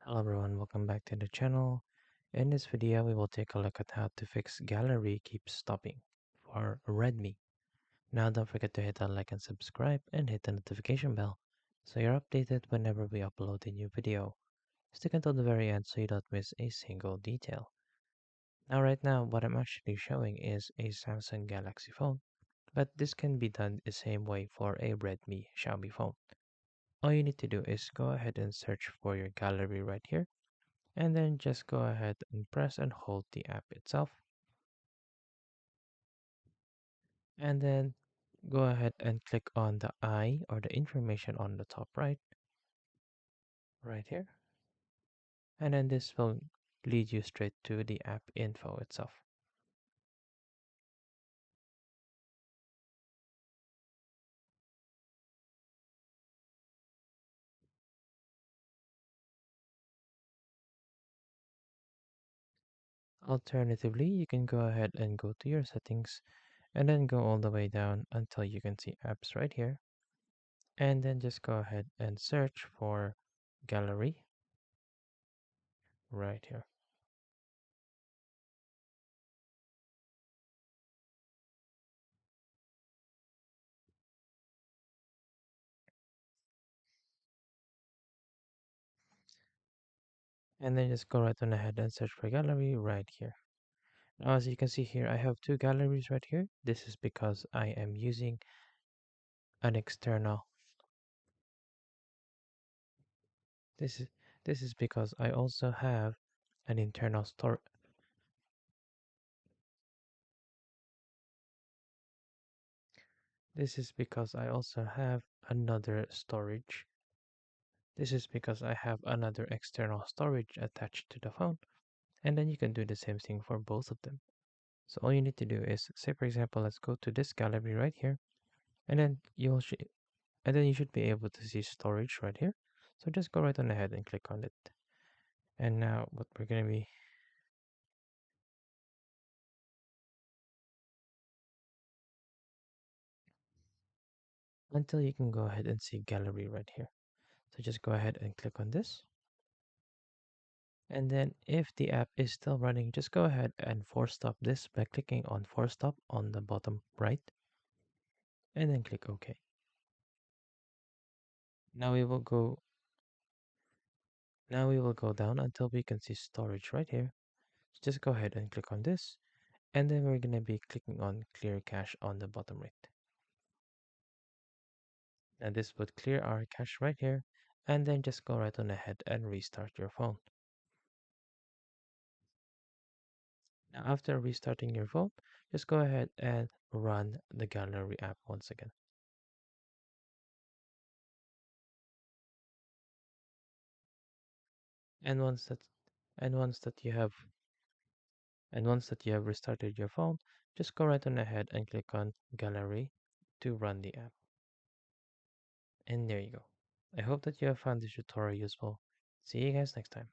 Hello everyone, welcome back to the channel. In this video, we will take a look at how to fix gallery keeps stopping for Redmi. Now don't forget to hit that like and subscribe and hit the notification bell so you're updated whenever we upload a new video. Stick until the very end so you don't miss a single detail. Now right now, what I'm actually showing is a Samsung Galaxy phone, but this can be done the same way for a Redmi Xiaomi phone. All you need to do is go ahead and search for your gallery right here and then just go ahead and press and hold the app itself, and then go ahead and click on the eye or the information on the top right here, and then this will lead you straight to the app info itself. Alternatively, you can go ahead and go to your settings and then go all the way down until you can see apps right here, and then just go ahead and search for gallery right here. And then just go right on ahead and search for gallery right here. Now, as you can see here, I have two galleries right here. This is because I am using an external. This is this is because I also have an internal store. This is because I also have another storage. This is because I have another external storage attached to the phone. And then you can do the same thing for both of them. So all you need to do is, say for example, let's go to this gallery right here, and then you should be able to see storage right here. So just go right on ahead and click on it. And now what we're going to be until you can go ahead and see gallery right here. So just go ahead and click on this. And then if the app is still running, just go ahead and force stop this by clicking on force stop on the bottom right and then click OK. Now we will go now we will go down until we can see storage right here. So just go ahead and click on this, and then we're going to be clicking on clear cache on the bottom right. And this would clear our cache right here, and then just go right on ahead and restart your phone. Now, after restarting your phone, just go ahead and run the gallery app once again. And once that and once that you have restarted your phone, just go right on ahead and click on gallery to run the app. And there you go. I hope that you have found this tutorial useful. See you guys next time.